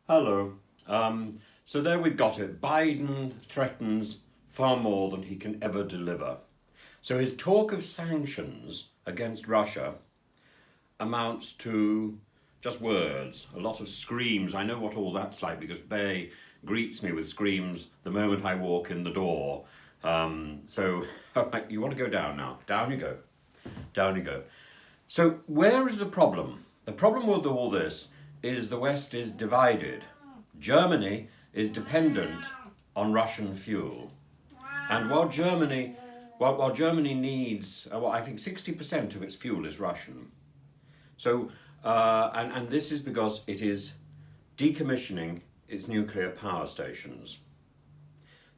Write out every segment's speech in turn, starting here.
Hello. So there we've got it. Biden threatens far more than he can ever deliver. So his talk of sanctions against Russia amounts to just words, a lot of screams. I know what all that's like because Bay greets me with screams the moment I walk in the door. So you want to go down now? Down you go. Down you go. So where is the problem? The problem with all this is the West is divided. Germany is dependent on Russian fuel. And while Germany needs, well, I think 60% of its fuel is Russian. So, and this is because it is decommissioning its nuclear power stations.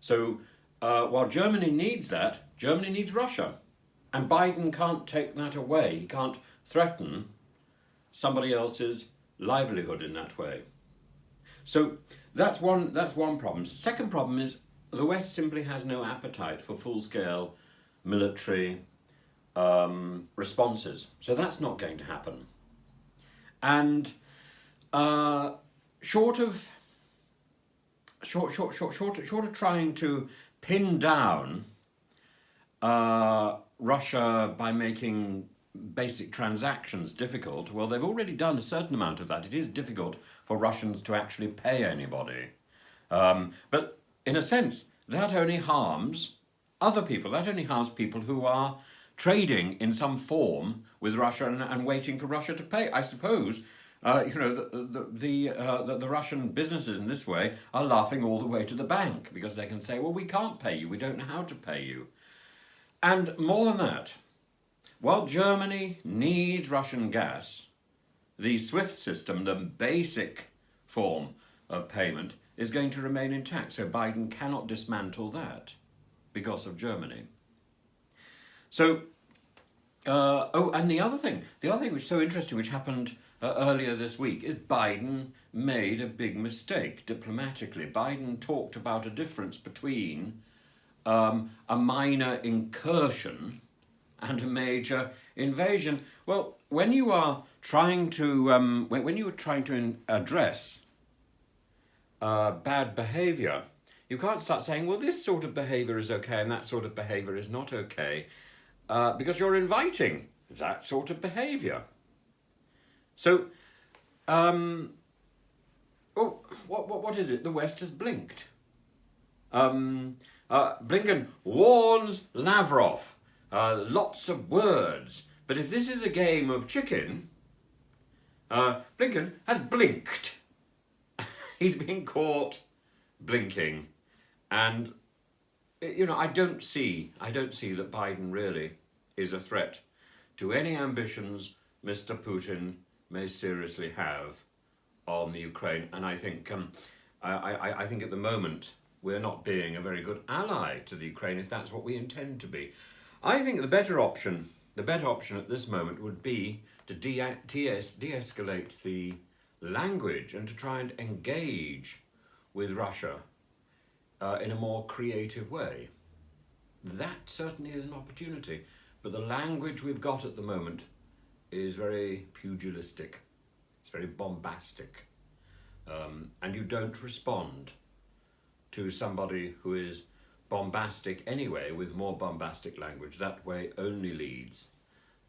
So, while Germany needs that, Germany needs Russia. And Biden can't take that away. He can't threaten somebody else's livelihood in that way. So that's one problem. Second problem is the West simply has no appetite for full-scale military responses. So that's not going to happen. And short of trying to pin down Russia by making basic transactions difficult, well, they've already done a certain amount of that. It is difficult for Russians to actually pay anybody. But in a sense, that only harms other people. That only harms people who are trading in some form with Russia and waiting for Russia to pay. I suppose, the Russian businesses in this way are laughing all the way to the bank because they can say, well, we can't pay you. We don't know how to pay you. And more than that, while Germany needs Russian gas, the SWIFT system, the basic form of payment, is going to remain intact. So Biden cannot dismantle that because of Germany. So, and the other thing which is so interesting, which happened earlier this week, is Biden made a big mistake diplomatically. Biden talked about a difference between a minor incursion and a major invasion. Well, when you are trying to address bad behaviour, you can't start saying, well, this sort of behaviour is okay and that sort of behaviour is not okay, because you're inviting that sort of behaviour. So, what is it? The West has blinked. Blinken warns Lavrov. Lots of words. But if this is a game of chicken, Blinken has blinked. He's been caught blinking. And, I don't see that Biden really is a threat to any ambitions Mr. Putin may seriously have on the Ukraine. And I think, I think at the moment we're not being a very good ally to the Ukraine if that's what we intend to be. I think the better option at this moment would be to de-escalate the language and to try and engage with Russia in a more creative way. That certainly is an opportunity, but the language we've got at the moment is very pugilistic. It's very bombastic, and you don't respond to somebody who is bombastic anyway with more bombastic language. That way only leads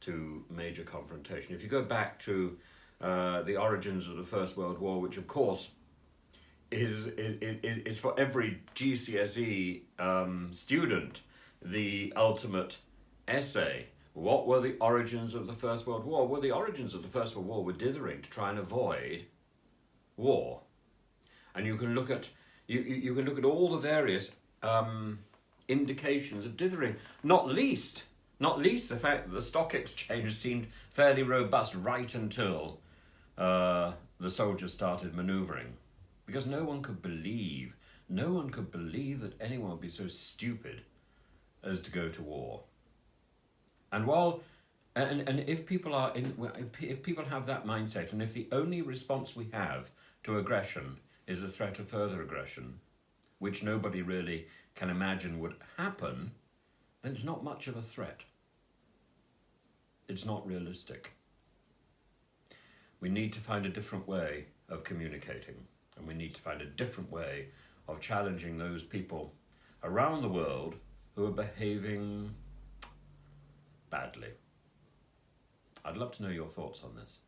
to major confrontation. If you go back to the origins of the First World War, which of course is for every GCSE student the ultimate essay. What were the origins of the First World War? Well, the origins of the First World War were dithering to try and avoid war. And you can look at you can look at all the various indications of dithering, not least the fact that the stock exchange seemed fairly robust right until the soldiers started manoeuvring, because no one could believe that anyone would be so stupid as to go to war. And if people have that mindset, and if the only response we have to aggression is the threat of further aggression, which nobody really can imagine would happen, then it's not much of a threat. It's not realistic. We need to find a different way of communicating. And we need to find a different way of challenging those people around the world who are behaving badly. I'd love to know your thoughts on this.